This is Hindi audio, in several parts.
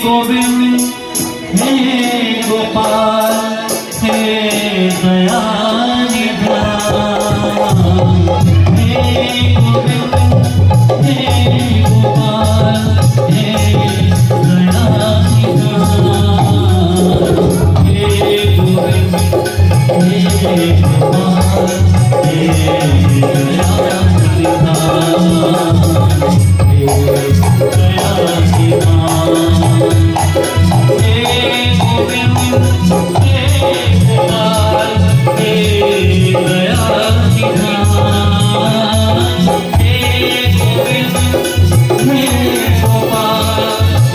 गोविंद हे गोपाल हे दया निधान, हे गोविंद हे गोपाल हे दया निधान, हे गोविंद हे गोपाल हे दया निधान, हे दया निधान, हे गोविंद हे गोपाल हे दया निधान, हे गोविंद हे गोपाल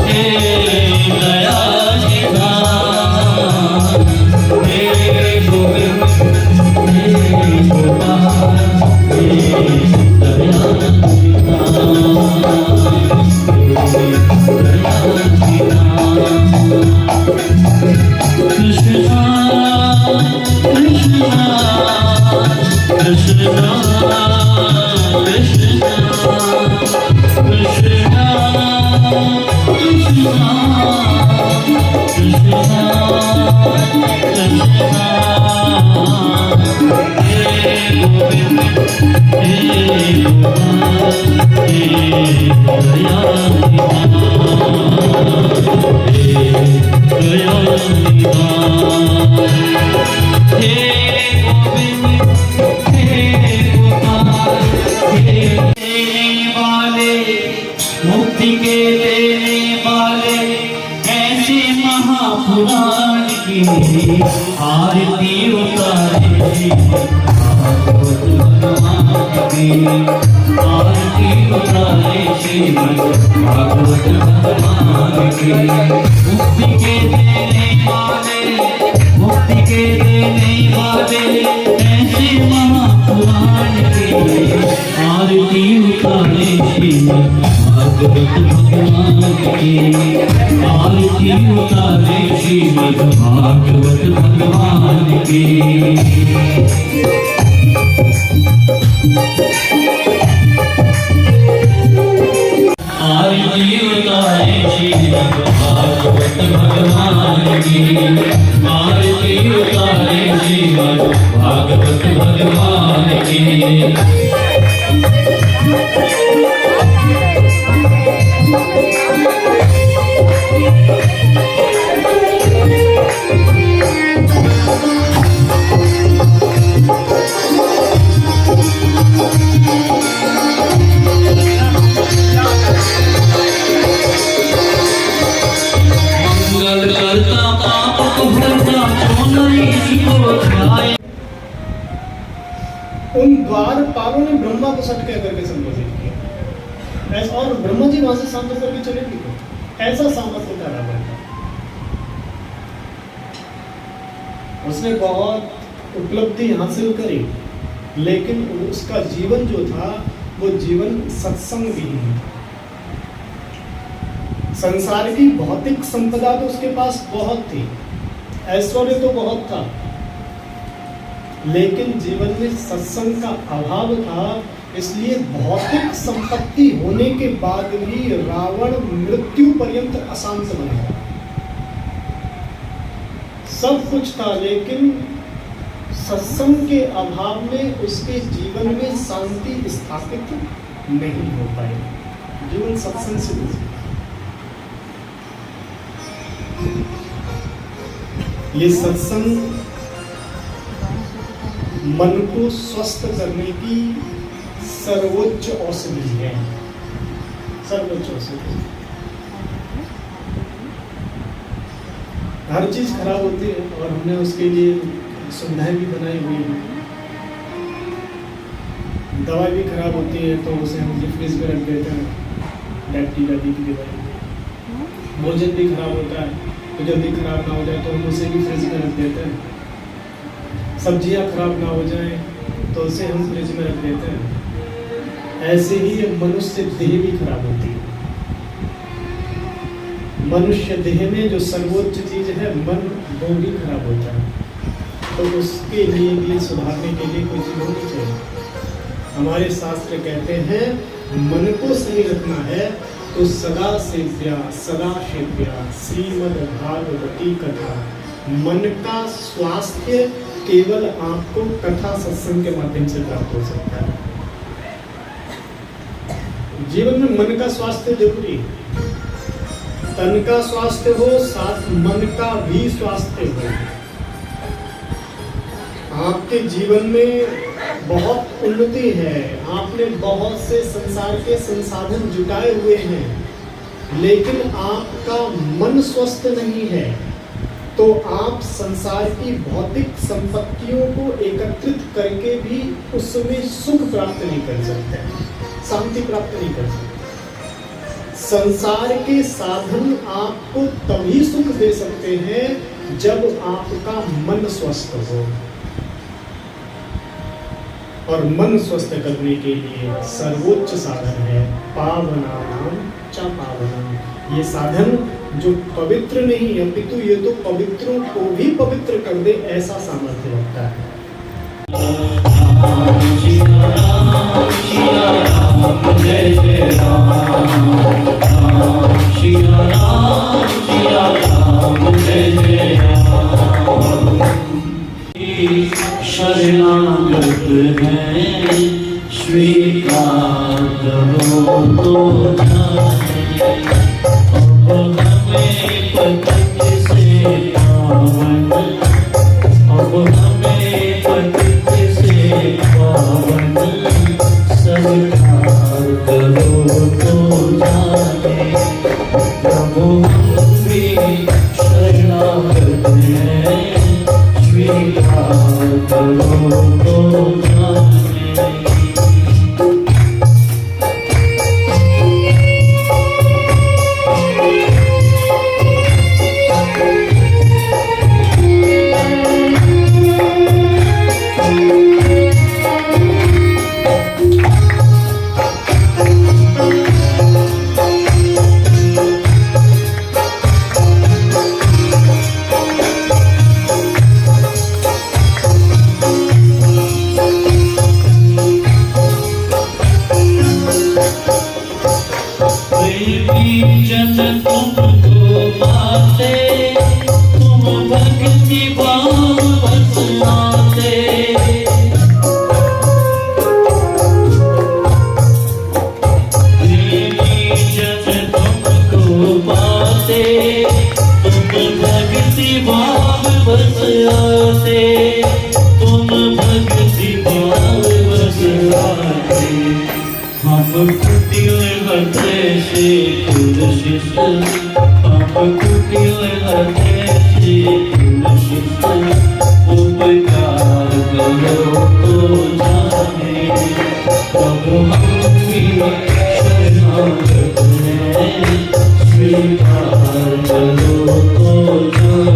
हे दया निधान, हे गोविंद हे गोपाल हे दया कृष्णा कृष्णा कृष्णा कृष्णा कृष्णा कृष्णा कृष्णा कृष्णा, हे गोविंद हे गोपाल हे दया निधान, हे दया निधान, हे गोविंद हे गोपाल हे देने वाले, मुक्ति के देने वाले, ऐसे महापुराण की आरती उतारे भागवत भगवान की, आरती उतारे श्रीमद् भागवत भगवान की। मुक्ति के देने वाले, मुक्ति के देने वाले, ऐसे महापुराण की आरती उतारे श्रीमद् भागवत भगवान की, आरती उतारे श्रीमद् भागवत भगवान की। आरती उतारे श्रीमद् भागवत भगवान की, आरती उतारे श्रीमद् भागवत भगवान की। उन द्वारपालों ने ब्रह्मा को सट कह करके संबोधित किया, और ब्रह्मा जी वहां से सामने करके चले गए। ऐसा सामर्थ्य था रावण का। उसने बहुत उपलब्धि हासिल करी, लेकिन उसका जीवन जो था वो जीवन सत्संग विहीन था। संसार की भौतिक संपदा तो उसके पास बहुत थी, ऐश्वर्य तो बहुत था, लेकिन जीवन में सत्संग का अभाव था। इसलिए भौतिक संपत्ति होने के बाद भी रावण मृत्यु पर्यंत अशांत बना। सब कुछ था, लेकिन सत्संग के अभाव में उसके जीवन में शांति स्थापित नहीं हो पाई। जीवन सत्संग से ये सत्संग मन को स्वस्थ करने की सर्वोच्च औषधि है, सर्वोच्च औषधि। हर चीज खराब होती है और हमने उसके लिए सुविधाएं भी बनाई हुई है। दवाई भी खराब होती है तो उसे हम फ्रिज में रख देते हैं, बैक्टीरिया की दवाई। भोजन भी खराब होता है तो जल्दी खराब ना हो जाए तो हम उसे भी फ्रिज में रख देते हैं। सब्जियां खराब ना हो जाए तो उसे हम फ्रिज में रख देते हैं। ऐसे ही मनुष्य देह भी खराब होती है। मनुष्य देह में जो सर्वोच्च चीज है मन, वो भी खराब होता है। तो उसके लिए भी सुधारने के लिए कोई चीज होनी चाहिए। हमारे शास्त्र कहते हैं मन को सही रखना है तो सदा सेव्या सदा सेव्या श्रीमद् भागवती कथा। मन का स्वास्थ्य केवल आपको कथा सत्संग के माध्यम से प्राप्त हो सकता है। जीवन में मन का स्वास्थ्य जरूरी है। तन का स्वास्थ्य हो, साथ मन का भी स्वास्थ्य हो। आपके जीवन में बहुत उन्नति है, आपने बहुत से संसार के संसाधन जुटाए हुए हैं, लेकिन आपका मन स्वस्थ नहीं है, तो आप संसार की भौतिक संपत्तियों को एकत्रित करके भी उसमें सुख प्राप्त नहीं कर सकते, शांति प्राप्त नहीं कर सकते। संसार के साधन आपको तभी सुख दे सकते हैं जब आपका मन स्वस्थ हो। और मन स्वस्थ करने के लिए सर्वोच्च साधन है पावनानाम च पावनम। ये साधन जो पवित्र नहीं है, अपितु ये तो पवित्रों को भी पवित्र कर दे, ऐसा सामर्थ्य रखता है। शरणागत है स्वीकार करो तो जाने, अब हमें पतित से पावन, अब हमें पतित से पावन, स्वीकार करो तो जाने। प्रभु हम भी शरणागत हैं स्वीकार करो तो जाने। जन तुमको पाते, तुम भक्ति भाव बसलाते। जन तुमको पाते, तुम भक्ति भाव बसलाते, तुम भक्ति भाव बसलाते। हम कुटिल हृदय से तुलसीस, हम कुटिल हृदय से तुलसीस, उपकार करो तो जाने। प्रभु हम भी शरणागत हैं स्वीकार करो तो जाने।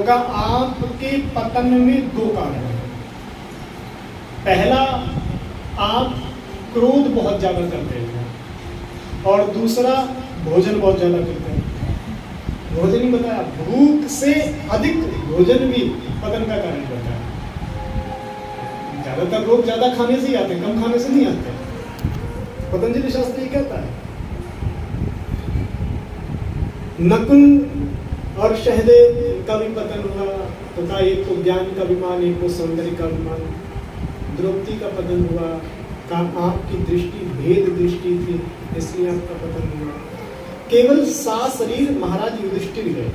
कहा आपके पतन में दो कारण हैं। पहला, आप क्रोध बहुत ज्यादा करते हैं, और दूसरा भोजन बहुत ज्यादा करते हैं। भोजन ही बताया, भूख से अधिक भोजन भी पतन का कारण बनता है। ज्यादातर लोग ज्यादा खाने से ही आते हैं, कम खाने से नहीं आते। पतंजलि शास्त्र ये कहता है, नकुल और सहदेव का भी पतन हुआ, तथा एक को ज्ञान का अभिमान, एक को सौंदर्य का अभिमान। द्रौपदी का पतन हुआ, का आपकी दृष्टि भेद दृष्टि थी, इसलिए आपका पतन हुआ। केवल 7 शरीर महाराज युधिष्ठिर गए,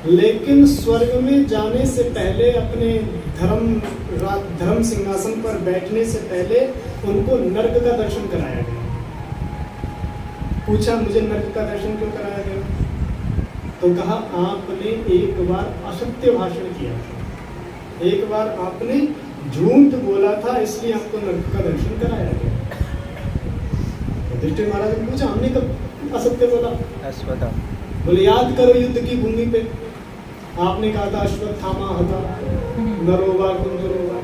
लेकिन स्वर्ग में जाने से पहले, अपने धर्म सिंहासन पर बैठने से पहले उनको नर्क का दर्शन कराया गया। पूछा, मुझे नर्क का दर्शन क्यों कराया गया? तो कहा, आपने एक बार असत्य भाषण किया था, एक बार आपने झूठ बोला था, इसलिए आपको नर्क का दर्शन कराया गया। युधिष्ठिर महाराज ने पूछा, हमने कब असत्य बोला? बोले, याद करो युद्ध की भूमि पे आपने कहा था अश्वत्थामा हता नरोवा कुंजरोवा।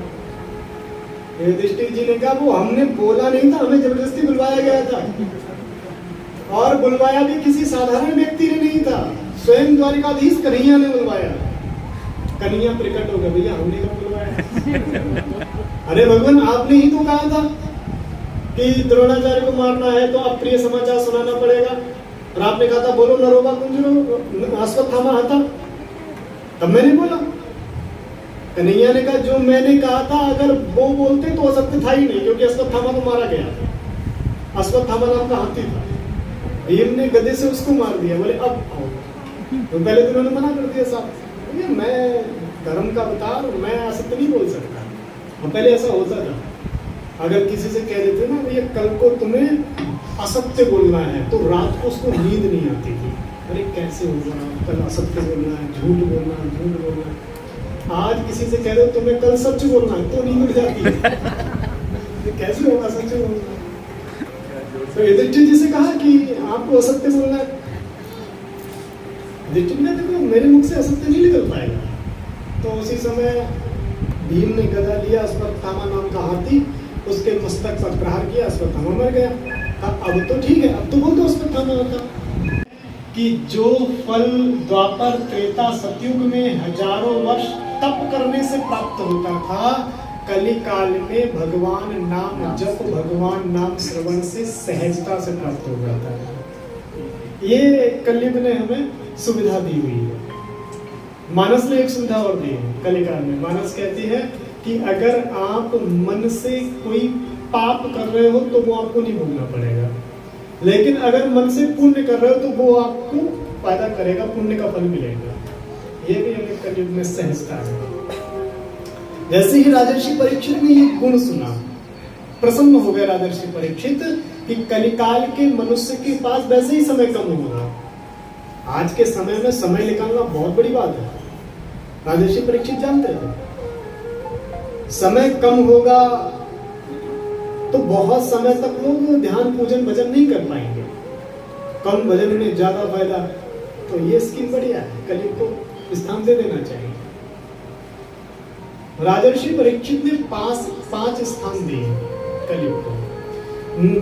युधिष्ठिर जी ने कहा, वो हमने बोला नहीं था, हमें जबरदस्ती बुलवाया गया था, और बुलवाया भी किसी साधारण व्यक्ति ने नहीं था, स्वयं द्वारिकाधीश कन्हैया ने बुलवाया। कन्हैया प्रकट हो गया, भैया हमने कब बुलवाया? अरे भगवान, आपने ही तो कहा था कि द्रोणाचार्य को मारना है तो अप्रिय समाचार सुनाना पड़ेगा, और आपने कहा था बोलो नरोवा कुंजरो अश्वत्थामा हता, तब मैंने बोला। कन्हैया ने कहा, जो मैंने कहा था अगर वो बोलते तो असत्य था ही नहीं, क्योंकि अश्वत्थामा तो मारा गया था, अश्वत्थामा नाम का हाथी था, भीम ने गदे से उसको मार दिया। बोले अब आओ, तो पहले तो उन्होंने मना कर दिया साहब, मैं धर्म का अवतार, मैं असत्य नहीं बोल सकता। और पहले ऐसा होता था, अगर किसी से कह देते ना भैया कल को तुम्हें असत्य बोलना है, तो रात को उसको नींद नहीं आती थी। अरे कैसे होगा, कल असत्य बोलना है, झूठ बोलना है, झूठ बोलना है। आज किसी से कह दो तुम्हें कल सच बोलना है, तो नींद उड़ जाती है। कैसे होगा सच बोलना? तो युधिष्ठिर जी से कहा कि आपको असत्य बोलना है। युधिष्ठिर ने देखो मेरे मुख से असत्य नहीं निकल पाएगा। तो उसी समय भीम ने गदा लिया, अश्वत्थामा नाम का हाथी, उसके मस्तक पर प्रहार किया, अश्वत्थामा मर गया। अब तो ठीक है, अब तो बोल दो अश्वत्थामा होता कि जो फल द्वापर त्रेता सतयुग में हजारों वर्ष तप करने से प्राप्त होता था, कली काल में भगवान नाम जप, भगवान नाम श्रवण से सहजता से प्राप्त हो जाता है। ये कलयुग ने हमें सुविधा दी हुई है। मानस ने एक सुविधा और दी है कलिकाल में। मानस कहती है कि अगर आप मन से कोई पाप कर रहे हो तो वो आपको नहीं भोगना पड़ेगा, लेकिन अगर मन से पुण्य कर रहे हो तो वो आपको फायदा करेगा, पुण्य का फल मिलेगा। ये भी हमें कलयुग में सहजता है। जैसे ही राजर्षि परीक्षित ने ये गुण सुना, प्रसन्न हो गए राजर्षि परीक्षित कि कलिकाल के मनुष्य के पास वैसे ही समय कम होगा। आज के समय में समय निकालना बहुत बड़ी बात है। राजर्षि परीक्षित जानते थे समय कम होगा तो बहुत समय तक लोग ध्यान पूजन भजन नहीं कर पाएंगे, कम भजन में ज्यादा फायदा। तो ये स्कीम बढ़िया है, कलयुग को स्थान दे देना चाहिए। राजर्षि परीक्षित ने पांच स्थान दिए कलयुग को।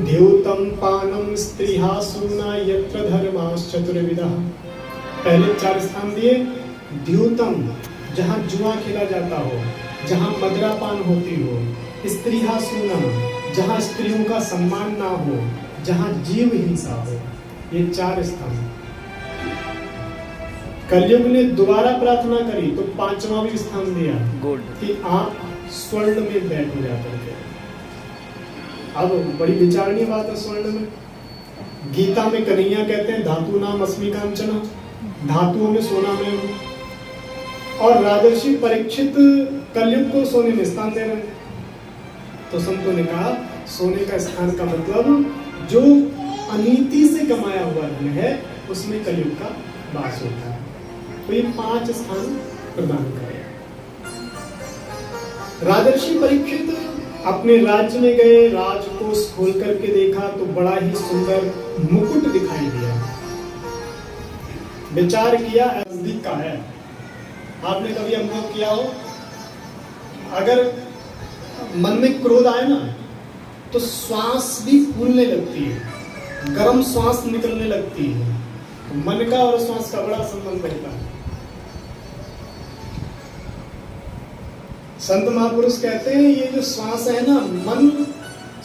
द्योतम पानम स्त्रीहा सूना यत्र धर्मास चतुर्विधः। पहले 4 स्थान दिए। द्योतम, जहां जुआ खेला जाता हो, जहां मदिरापान होती हो। स्त्रीहा सूना, जहां स्त्रियों का सम्मान ना हो, जहां जीव हिंसा हो। ये 4 स्थान। कलयुग ने दोबारा प्रार्थना करी तो 5वां भी स्थान दिया कि आप स्वर्ण में बैठ हो जाते थे। अब बड़ी विचारणीय बात है स्वर्ण में। गीता में कन्हैया कहते हैं धातु नाम अस्मि कांचना, धातुओं में सोना में हूं। और राजर्षि परीक्षित कलयुग को सोने में स्थान दे रहे हैं। तो संतों ने कहा सोने का स्थान का मतलब जो अनीति से कमाया हुआ धन है उसमें कलयुग का वास होता है। तो ये 5 स्थान प्रदान करें। राजर्षि परीक्षित अपने राज्य में गए, राजकोष खोल करके देखा तो बड़ा ही सुंदर मुकुट दिखाई दिया। विचार किया नजदीक का है, आपने कभी अनुभव किया हो, अगर मन में क्रोध आए ना तो श्वास भी फूलने लगती है, गर्म श्वास निकलने लगती है। तो मन का और श्वास का बड़ा संबंध रहता है। संत महापुरुष कहते हैं ये जो श्वास है ना, मन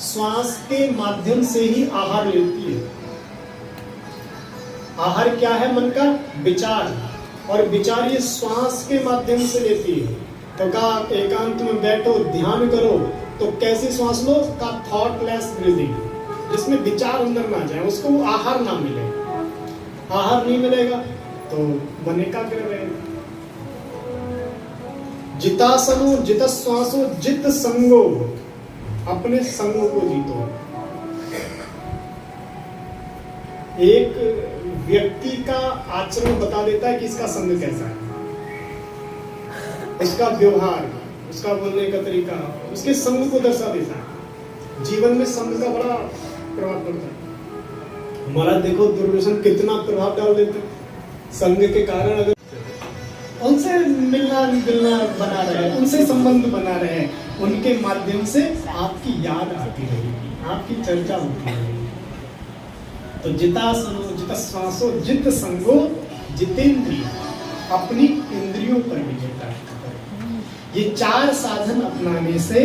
श्वास के माध्यम से ही आहार लेती है। आहार क्या है मन का? विचार, और विचार ये श्वास के माध्यम से लेती है। तो कहा एकांत में बैठो, ध्यान करो, तो कैसी श्वास लो? का थॉटलेस ब्रीदिंग, जिसमें विचार अंदर ना जाए, उसको आहार ना मिले। आहार नहीं मिलेगा तो मन एकाग्र रहेगा। जितासनो जित श्वासो जित संगो, अपने संग को जीतो। एक व्यक्ति का आचरण बता देता है कि इसका संग कैसा है, उसका व्यवहार, उसका बोलने का तरीका, उसके संग को दर्शा देता है। जीवन में संग का बड़ा प्रभाव पड़ता है। हमारा देखो दूरदर्शन कितना प्रभाव डाल देते हैं संग के कारण। अगर उनसे मिलना जुलना बना रहे, उनसे संबंध बना रहे, उनके माध्यम से आपकी याद आती रहेगी, आपकी चर्चा होती रहेगी। तो जितासनो जित श्वासो जित संगो जितेंद्रिय, अपनी इंद्रियों पर विजय प्राप्त करें। ये 4 साधन अपनाने से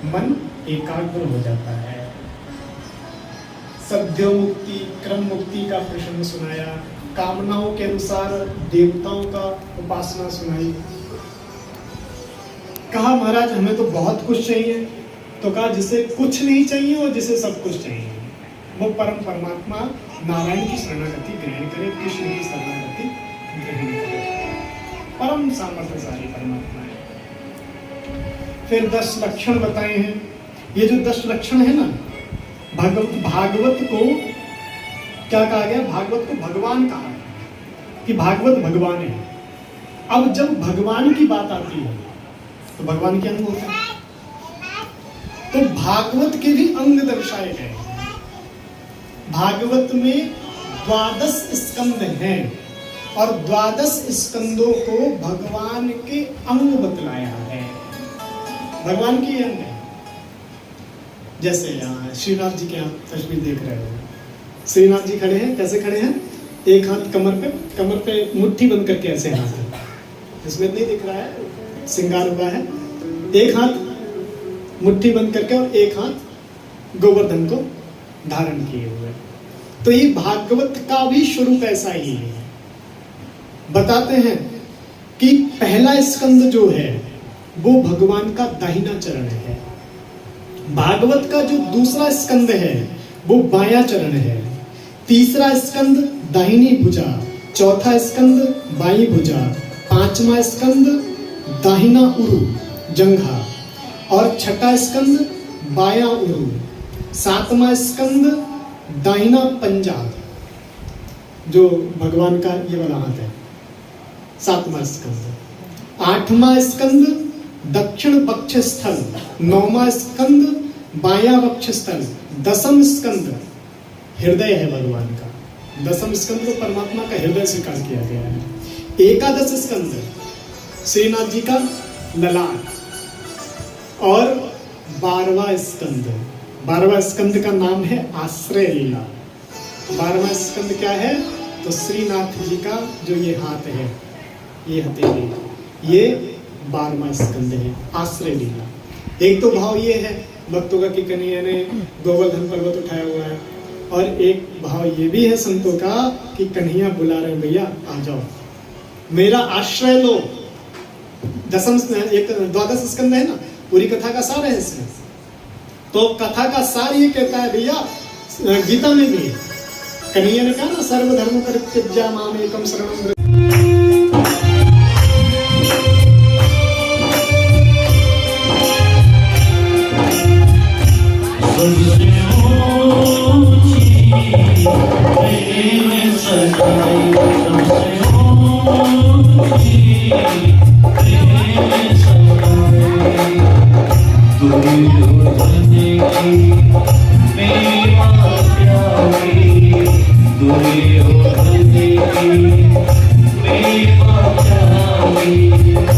मन एकाग्र हो जाता है। सद्यो मुक्ति, क्रम मुक्ति का प्रसंग सुनाया, कामनाओं के अनुसार देवताओं का उपासना सुनाई। कहा महाराज हमें तो बहुत कुछ चाहिए, तो कहा जिसे कुछ नहीं चाहिए और जिसे सब कुछ चाहिए वो परम परमात्मा नारायण की शरणागति ग्रहण करे, कृष्ण की शरणागति ग्रहण करे। परम सामर्थ्यशाली परमात्मा है। फिर 10 लक्षण बताए हैं। ये जो 10 लक्षण है ना, भागवत को क्या कहा गया? भागवत को भगवान कहा है कि भागवत भगवान है। अब जब भगवान की बात आती है तो भगवान के अंग होते हैं, तो भागवत के भी अंग दर्शाए गए। भागवत में 12 स्कंद हैं और 12 स्कंदों को भगवान के अंग बतलाया है। भगवान के अंग है। जैसे यहाँ श्रीनाथ जी के आप तस्वीर देख रहे हो, श्रीनाथ जी खड़े हैं। कैसे खड़े हैं? एक हाथ कमर पे मुट्ठी बंद करके ऐसे हाथ है, इसमें नहीं दिख रहा है, श्रृंगार हुआ है। एक हाथ मुट्ठी बंद करके और एक हाथ गोवर्धन को धारण किए हुए। तो ये भागवत का भी स्वरूप ऐसा ही है। बताते हैं कि पहला स्कंद जो है वो भगवान का दाहिना चरण है। भागवत का जो दूसरा स्कंद है वो बायां चरण है। तीसरा स्कंद दाहिनी भुजा, चौथा स्कंद बाईं भुजा, 5वां स्कंद दाहिना उरु जंघा और छठा स्कंद बायां उरु, 7वां स्कंद दाहिना पंजा, जो भगवान का ये वाला हाथ है, 7वां स्कंद। 8वां स्कंद दक्षिण पक्ष स्थल, 9वां स्कंद बायां वक्ष स्थल, 10वां स्कंद हृदय है भगवान का। 10वां स्कंद को परमात्मा का हृदय स्वीकार किया गया है। 11 स्कंद श्रीनाथ जी का ललाट और 12वां स्कंद का नाम है आश्रय लीला। 12वां स्कंद क्या है? तो श्रीनाथ जी का जो ये हाथ है, ये हथेली, ये 12वां स्कंद है, आश्रय लीला। एक तो भाव ये है भक्तों का कि कन्हैया ने गोवर्धन पर्वत उठाया हुआ है, और एक भाव ये भी है संतों का कि कन्हैया बुला रहे हैं, भैया आ जाओ मेरा आश्रय लो। 12 स्कंद है ना, पूरी कथा का सार है इसमें। तो कथा का सार ये कहता है भैया, गीता में भी कन्हैया ने कहा ना, सर्वधर्म परित्यज्य माम एकम शरणं व्रज। मेरा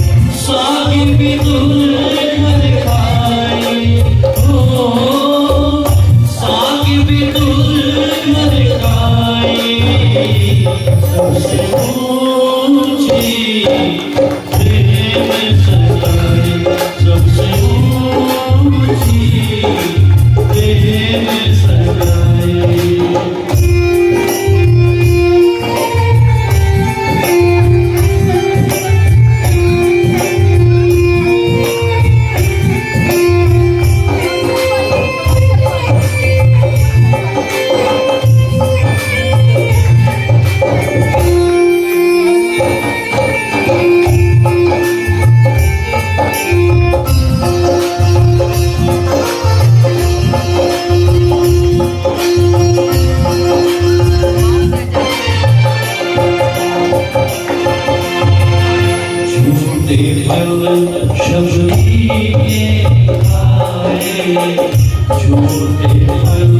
खाए, झूठे फल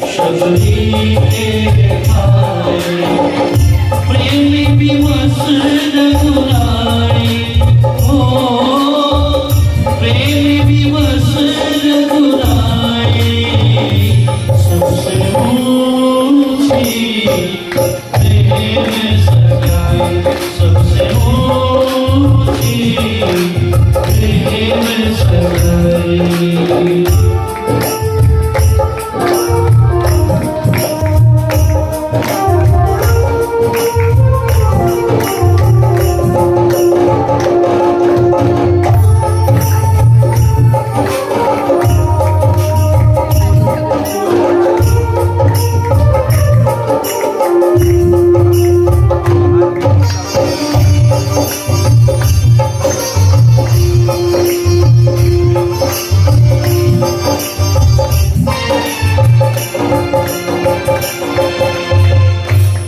शबरी के खाए। प्रेम विवश रघुराई, हो प्रेम विवश रघुराई, सबसे ऊंची प्रेम सगाई, सबसे ऊंची प्रेम सगाई।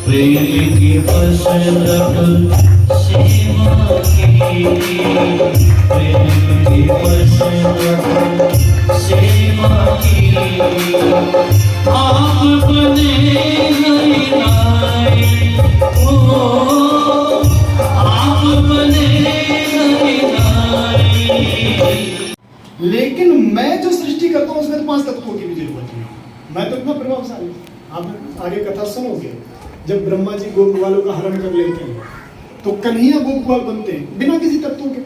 प्रेम की पसरत सीमा की, प्रेम की पसरत सीमा की, आप बने हरिनाई, ओ आप बने हरिनाई। लेकिन मैं जो सृष्टि करता हूँ उसमें तो 5 तत्वों की भी जरूरत नहीं है। मैं तो इतना प्रभावशाली। आप आगे कथा सुनोगे, जब ब्रह्मा जी गोपवालों का हरण कर लेते हैं तो कन्हैया गोपवाल बनते हैं बिना किसी तत्वों के।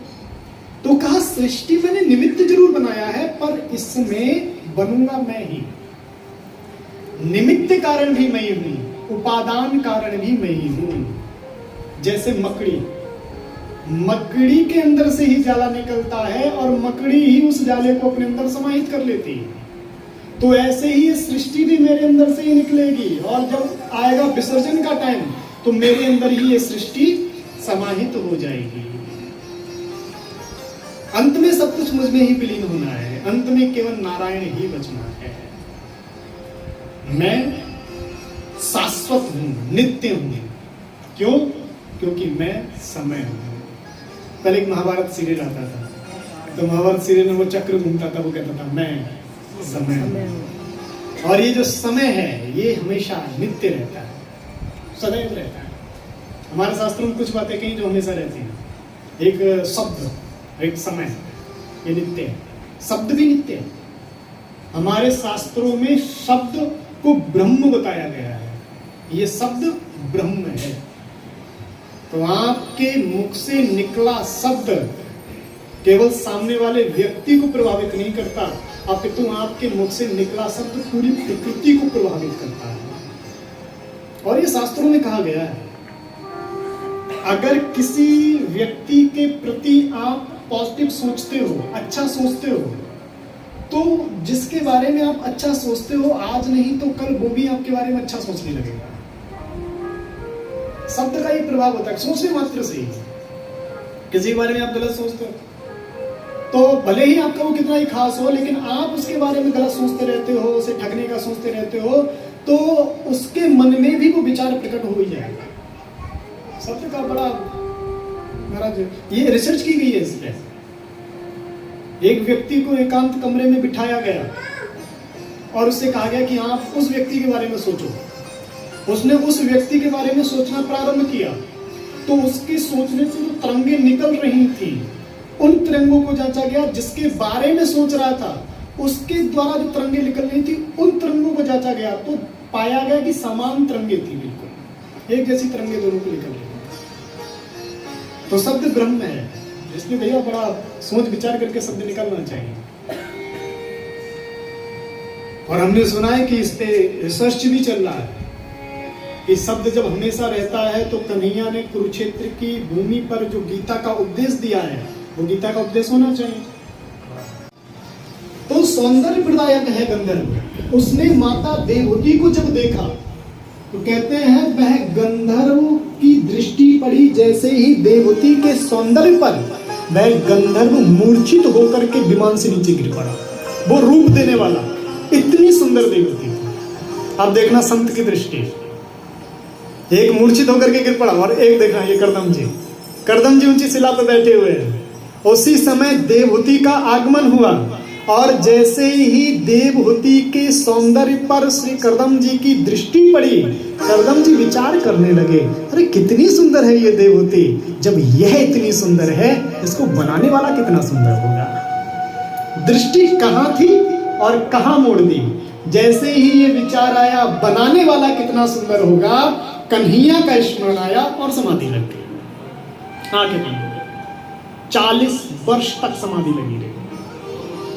तो कहा सृष्टि मैंने निमित्त जरूर बनाया है, पर इसमें बनूंगा मैं ही। निमित्त कारण भी मैं ही हूं, उपादान कारण भी मैं ही हूं। जैसे मकड़ी के अंदर से ही जाला निकलता है और मकड़ी ही उस जाले को अपने अंदर समाहित कर लेती है। तो ऐसे ही ये सृष्टि भी मेरे अंदर से ही निकलेगी, और जब आएगा विसर्जन का टाइम तो मेरे अंदर ही ये सृष्टि समाहित हो जाएगी। अंत में सब कुछ मुझ में ही विलीन होना है, अंत में केवल नारायण ही बचना है। मैं शाश्वत हूं, नित्य हूं। क्यों? क्योंकि मैं समय हूं। कल एक महाभारत सीरियल आता था, तो महाभारत सीरियल में वो चक्र घूमता था, वो कहता था मैं समय हूं। और ये जो समय है ये हमेशा नित्य रहता है, सदैव रहता है। हमारे शास्त्रों में कुछ बातें कहीं जो हमेशा रहती हैं। एक शब्द, एक समय, ये नित्य है। शब्द भी नित्य है। हमारे शास्त्रों में शब्द को ब्रह्म बताया गया है। ये शब्द ब्रह्म है। तो आपके मुख से निकला शब्द केवल सामने वाले व्यक्ति को प्रभावित नहीं करता, अपितु आपके मुख से निकला शब्द पूरी प्रकृति को प्रभावित करता है। और ये शास्त्रों में कहा गया है, अगर किसी व्यक्ति के प्रति आप पॉजिटिव सोचते हो, अच्छा सोचते हो, तो जिसके बारे में आप अच्छा सोचते हो आज नहीं तो कल वो भी आपके बारे में अच्छा सोचने लगेगा। शब्द का ही प्रभाव होता है, सोचने मात्र से ही। किसी के बारे में आप गलत सोचते हो तो भले ही आपका वो कितना ही खास हो, लेकिन आप उसके बारे में गलत सोचते रहते हो, उसे ठगने का सोचते रहते हो, तो उसके मन में भी वो विचार प्रकट हो ही जाएगा। शब्द का बड़ा महाराज, ये रिसर्च की गई है इस पे। एक व्यक्ति को एकांत कमरे में बिठाया गया और उससे कहा गया कि आप उस व्यक्ति के बारे में सोचो। उसने उस व्यक्ति के बारे में सोचना प्रारंभ किया तो उसके सोचने से जो तरंगे निकल रही थी, उन तरंगों को जांचा गया। जिसके बारे में सोच रहा था उसके द्वारा जो तरंगे निकल रही थी, उन तरंगों को जांचा गया तो पाया गया कि समान तरंगे थी, बिल्कुल एक जैसी तरंगे दोनों को निकल रही। तो शब्द ब्रह्म है, जिसमें भैया बड़ा सोच विचार करके शब्द निकलना चाहिए। और हमने सुना है कि इस पे रिसर्च भी चल रहा है कि शब्द जब हमेशा रहता है तो कन्हैया ने कुरुक्षेत्र की भूमि पर जो गीता का उपदेश दिया है वो गीता का उपदेश होना चाहिए। तो सौंदर्य प्रदायक है गंधर्व। उसने माता देवहूति को जब देखा तो कहते हैं वह गंधर्व की दृष्टि पड़ी, जैसे ही देवहूति के सौंदर्य पर वह गंधर्व मूर्छित होकर के विमान से नीचे गिर पड़ा। वो रूप देने वाला, इतनी सुंदर देवहूति। अब देखना संत की दृष्टि, एक मूर्छित होकर के गिर पड़ा और एक देखना ये करदम जी ऊंची शिला पर बैठे हुए हैं। उसी समय देवहूति का आगमन हुआ और जैसे ही देवहूति के सौंदर्य पर श्री करदम जी की दृष्टि पड़ी, करदम जी विचार करने लगे, अरे कितनी सुंदर है ये देवहूति, जब यह इतनी सुंदर है इसको बनाने वाला कितना सुंदर होगा। दृष्टि कहाँ थी और कहाँ मोड़ दी। जैसे ही ये विचार आया बनाने वाला कितना सुंदर होगा, कन्हैया का स्मरण आया और समाधि लग गई। आगे बंद हो गई। 40 वर्ष तक समाधि लगी रही।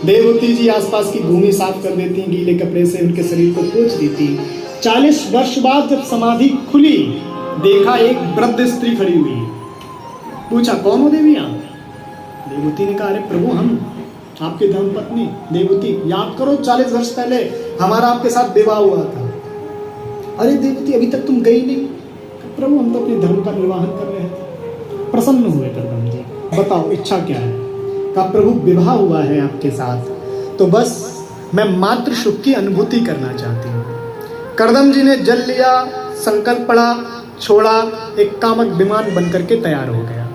देवहूति जी आसपास की भूमि साफ कर देती, गीले कपड़े से उनके शरीर को पोंछ देती। 40 वर्ष बाद जब समाधि खुली, देखा एक वृद्ध स्त्री खड़ी हुई है। पूछा, कौन हो देवी आप? देवहूति ने कहा, अरे प्रभु हम आपकी धर्मपत्नी देवहूति, याद करो 40 वर्ष पहले हमारा आपके साथ विवाह हुआ था। अरे देवहूति अभी तक तुम गई नहीं? प्रभु हम तो अपने धर्म का निर्वाहन कर रहे थे। प्रसन्न हुए करदम जी, बताओ इच्छा क्या है? कहा, प्रभु विवाह हुआ है आपके साथ, तो बस मैं मातृ सुख की अनुभूति करना चाहती हूँ। करदम जी ने जल लिया, संकल्प पड़ा, छोड़ा, एक कामक विमान बनकर के तैयार हो गया।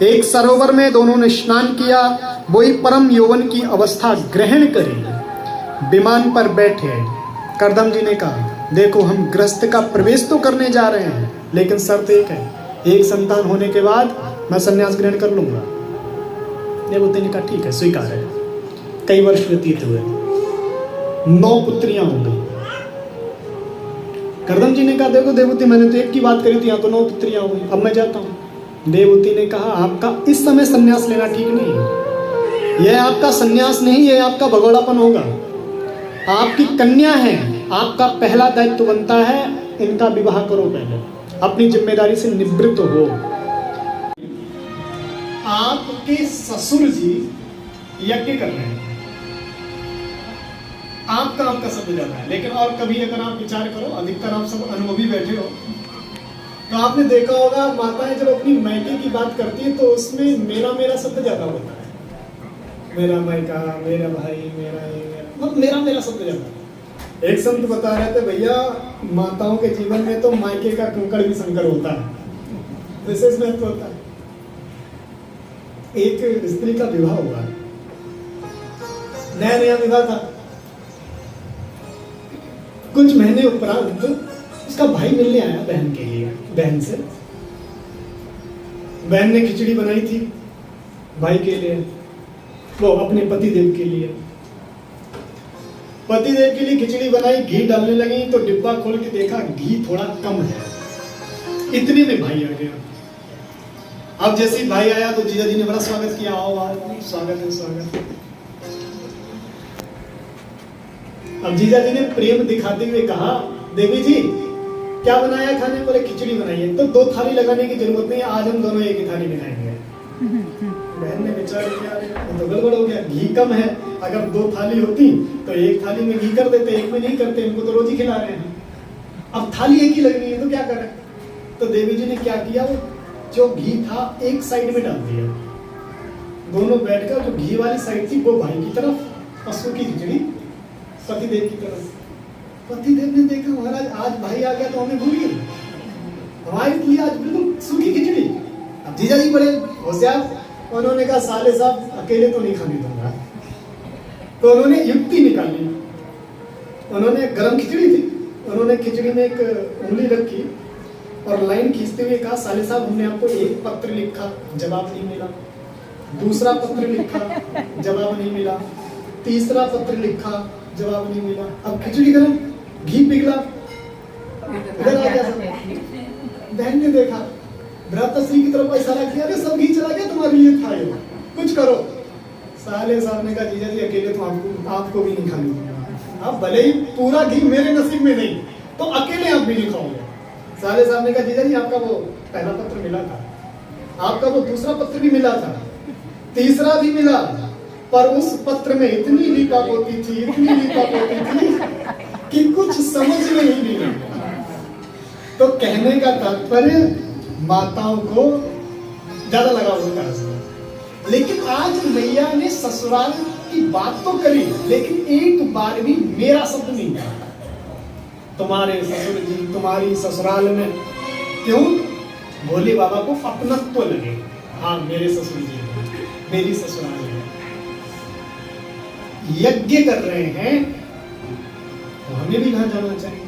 एक सरोवर में दोनों ने स्नान किया, वही परम यौवन की अवस्था ग्रहण करी। विमान पर बैठे करदम जी ने कहा, देखो हम गृहस्थ का प्रवेश तो करने जा रहे हैं, लेकिन शर्त एक है, एक संतान होने के बाद मैं संन्यास ग्रहण कर लूंगा। देवहूति ने कहा, ठीक है, स्वीकार है। कई वर्ष व्यतीत हुए, 9 पुत्रियां हो गई। करदम जी ने कहा, देखो देवहूति मैंने तो एक की बात करी थी, यहाँ तो 9 पुत्रियां हो गई, अब मैं जाता हूँ। देवहूति ने कहा, आपका इस समय संन्यास लेना ठीक नहीं है, यह आपका संन्यास नहीं, यह आपका भगोड़ापन होगा। आपकी कन्या है, आपका पहला दायित्व बनता है इनका विवाह करो, पहले अपनी जिम्मेदारी से निवृत्त हो। आपके ससुर जी यज्ञ कर रहे हैं, आपका सब ज्यादा है, लेकिन और कभी अगर आप विचार करो, अधिकतर आप सब अनुभवी बैठे हो, तो आपने देखा होगा माताएं जब अपनी मायके की बात करती है तो उसमें मेरा शब्द ज्यादा होता है। मेरा मायका, मेरा भाई, मेरा शब्द ज्यादा है। एक संत बता रहे थे, भैया माताओं के जीवन में तो मायके का कंकड़ भी संकर होता है, विशेष महत्व होता है। एक स्त्री का विवाह हुआ, नया विवाह था। कुछ महीने उपरांत उसका भाई मिलने आया बहन के लिए, बहन से। बहन ने खिचड़ी बनाई थी भाई के लिए, वो अपने पतिदेव के लिए। पतिदेव के लिए खिचड़ी बनाई, घी डालने लगी तो डिब्बा खोल के देखा घी थोड़ा कम है। इतने में भाई आ गया। अब जैसे ही भाई आया तो जीजा जी ने बड़ा स्वागत किया, आओ आओ, स्वागत है स्वागत है। अब जीजा जी ने प्रेम दिखाते हुए कहा, देवी जी क्या बनाया खाने? बोले खिचड़ी बनाई है। तो 2 थाली लगाने की जरूरत नहीं है, आज हम दोनों एक ही थाली में खाएंगे। बहन ने विचार किया, तो गड़बड़ हो गया, घी कम है, अगर 2 थाली होती तो एक थाली में घी कर देते, एक में नहीं करते, इनको तो रोज ही खिला रहे हैं। अब थाली एक ही लगनी है तो क्या करें? तो देवी जी ने क्या किया, वो जो घी था एक साइड में डाल दिया। दोनों बैठकर जो घी वाली साइड थी वो भाई की तरफ, पशु की खिचड़ी पतिदेव की तरफ। पतिदेव ने देखा, महाराज आज भाई आ गया तो हमें भूल गई, हमारे लिए आज बिल्कुल सूखी खिचड़ी। अब जीजा जी बड़े होशियार, उन्होंने कहा, साले साहब अकेले तो नहीं खाने दूंगा। तो उन्होंने युक्ति निकाली, उन्होंने गरम खिचड़ी थी, उन्होंने खिचड़ी में एक उंगली रखी और लाइन खींचते हुए कहा, साले साहब हमने आपको एक पत्र लिखा, जवाब नहीं मिला। दूसरा पत्र लिखा, जवाब नहीं मिला। तीसरा पत्र लिखा, जवाब नहीं मिला। अब खिचड़ी गरम, घी पिघला, इधर आ गया सब। बहन ने देखा, भ्राताश्री की तरफ इशारा किया, अरे सब घी चला गया, तुम्हारे लिए था ये, कुछ करो। साले साहब ने कहा, जीजा जी अकेले तो आपको भी नहीं खाने दूंगा। अब भले ही पूरा घी मेरे नसीब में नहीं, तो अकेले आप भी नहीं खाओगे। साले साहब ने कहा, जीजा जी आपका वो पहला पत्र मिला था, आपका वो दूसरा पत्र भी मिला था, तीसरा भी मिला, पर उस पत्र में इतनी लीपापोती थी, इतनी लीपापोती थी कि कुछ समझ में नहीं मिला। तो कहने का तात्पर्य माताओं को ज्यादा लगा होता है। लेकिन आज मैया ने ससुराल की बात तो करी, लेकिन एक बार भी मेरा शब्द नहीं कहा। तुम्हारे ससुर जी, तुम्हारी ससुराल में, क्यों? भोले बाबा को अपनत्व लगे, हाँ मेरे ससुर जी, मेरी ससुराल है। यज्ञ कर रहे हैं तो हमें भी कहाँ जाना चाहिए?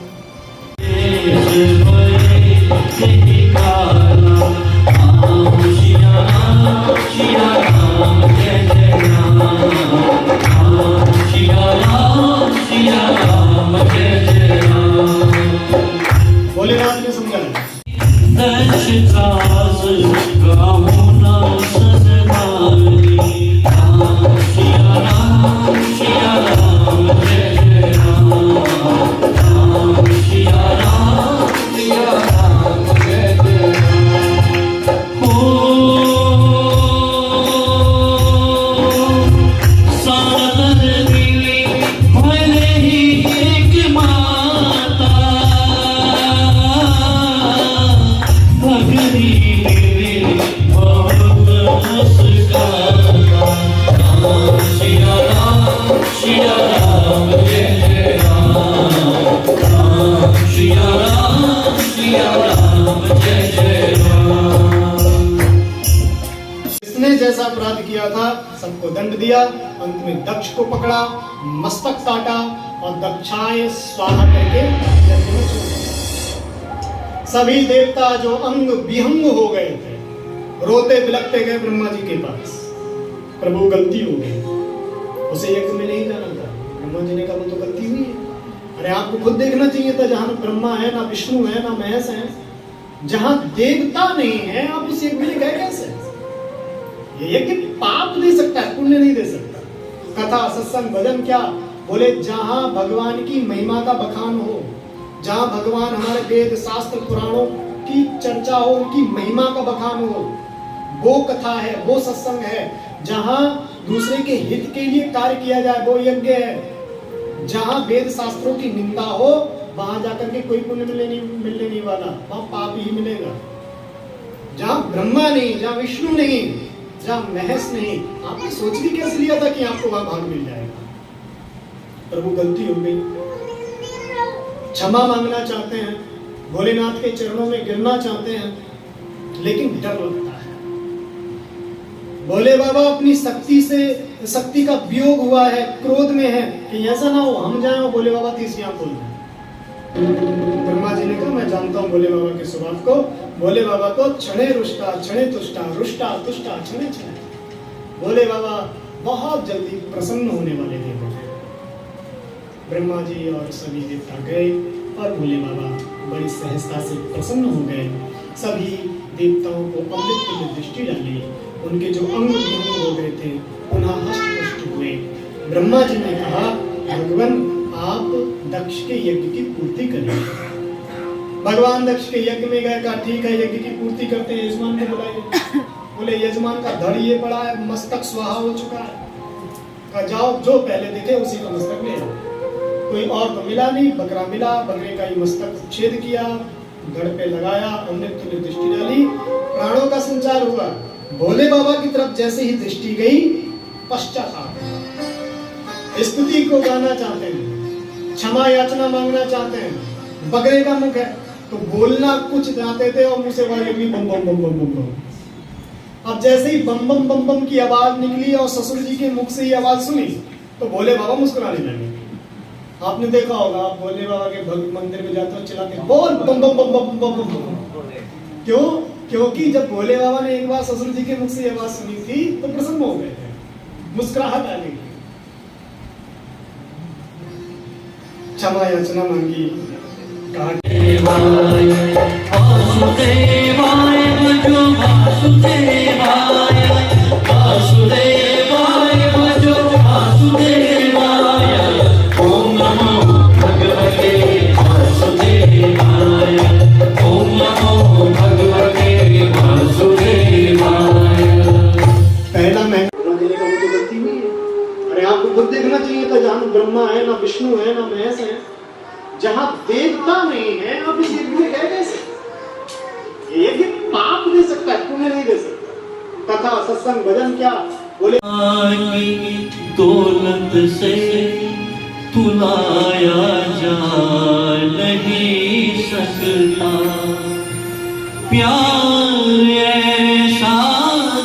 भोलेनाथ ने समझाया इसने जैसा अपराध किया था सबको दंड दिया, अंत में दक्ष को पकड़ा, मस्तक काटा और दक्षाय स्वाहा करके यज्ञ में छोड़ दिया। सभी देवता जो अंग विहंग हो गए थे, रोते बिलखते गए ब्रह्मा जी के पास, प्रभु गलती हो गई, उसे यज्ञ में नहीं जाना था। ब्रह्मा जी ने कहा वो तो गलती हुई है। अरे आपको खुद देखना चाहिए था, जहां ब्रह्मा है ना विष्णु है ना महेश है, जहां देवता नहीं है, आप उस यज्ञ में गए कैसे? ये यज्ञ पाप दे सकता है, पुण्य नहीं दे सकता। कथा सत्संग भजन क्या बोले, जहां भगवान की महिमा का बखान हो, जहां भगवान हमारे वेद शास्त्र पुराणों की चर्चा हो, उनकी महिमा का बखान हो, वो कथा है, वो सत्संग है। जहां दूसरे के हित के लिए कार्य किया जाए, वो यज्ञ है। जहां वेद शास्त्रों की निंदा हो, वहां जाकर के कोई पुण्य मिलने नहीं वाला, वहां पाप ही मिलेगा। जहां ब्रह्मा नहीं, जहां विष्णु नहीं, जहां महेश नहीं, आपने सोच भी कैसे लिया था कि आपको वहां भाग मिल जाएगा? प्रभु गलती हो गई, क्षमा मांगना चाहते हैं, भोलेनाथ के चरणों में गिरना चाहते हैं, लेकिन डर लगता है। भोले बाबा अपनी शक्ति का वियोग हुआ है, क्रोध में है कि ऐसा ना हो हम जाए और भोले बाबा तीसरी आंख खोल दें। ब्रह्मा जी ने कहा मैं जानता हूँ भोले बाबा के स्वभाव को, भोले बाबा को क्षणे रुष्टा क्षणे तुष्टा रुष्टा तुष्टा क्षणे क्षणे। भोले बाबा बहुत जल्दी प्रसन्न होने वाले थे। ब्रह्मा जी और सभी देवता गए और भोले बाबा बड़ी सहजता से प्रसन्न हो गए। सभी देवताओं को अमृत में दृष्टि डाली, उनके जो अंग विहंग हो गए थे पुनः हष्ट हुए। ब्रह्मा जी ने कहा भगवान आप दक्ष के यज्ञ की पूर्ति करिए। भगवान दक्ष के यज्ञ में गए, कहा ठीक है यज्ञ की पूर्ति करते हैं, यजमान को बुलाइए। बोले यजमान का धड़ ये पड़ा है, मस्तक स्वाहा हो चुका है। कहा जाओ जो पहले देखे उसी का मस्तक ले आओ। कोई और तो मिला नहीं, बकरा मिला, बकरे का ही मस्तक छेद किया, धड़ पे लगाया, अमृत में दृष्टि डाली, प्राणों का संचार हुआ। भोले बाबा की तरफ जैसे ही दृष्टि गई, पश्चाताप, स्तुति को गाना चाहते हैं, क्षमा याचना मांगना चाहते हैं। बकरे का मुख है तो बोलना कुछ चाहते थे और मुंह से वाली बम बम बम बम बम बम। अब जैसे ही बम बम बम बम की आवाज निकली और ससुर जी के मुख से ही आवाज सुनी तो भोले बाबा मुस्कुराने लगे। आपने देखा होगा, आप भोले बाबा के भक्त मंदिर में जाते हो चिल्लाते बोल बम बम बम बम बम बम। क्यों? क्योंकि जब भोले बाबा ने एक बार ससुर जी के मुख से आवाज सुनी थी तो प्रसन्न हो गए थे, मुस्कुराहट आ गई, क्षमा याचना मांगी। खुद देखना चाहिए था, जहां ब्रह्मा है ना विष्णु है ना महेश है, जहां देवता नहीं है, आप इस यज्ञ में गए कैसे? ये यज्ञ पाप दे सकता है, पुण्य नहीं दे सकता। कथा सत्संग भजन क्या बोले, दौलत से तुलाया जा नहीं सकता, प्यार ऐसा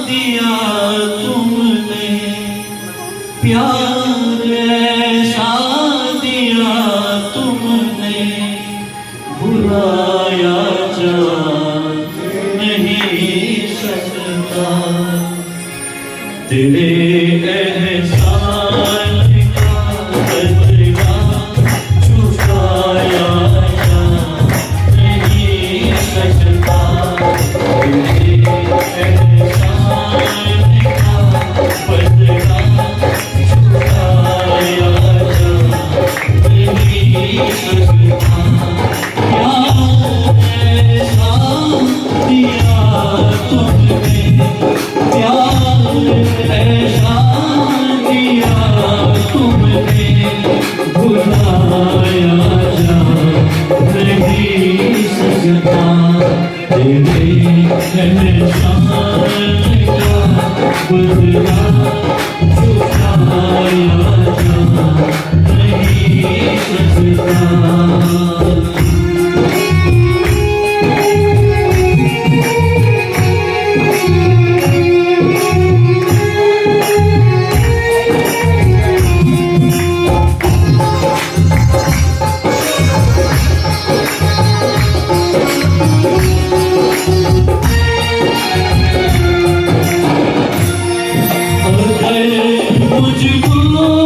दिया तुमने, प्यार सकता, प्यार ऐसा दिया तुमने, प्यार ऐसा दिया तुमने, भुलाया जा नहीं सकता, तेरे एहसान का बदला चुकाया जा नहीं सकता। मुझको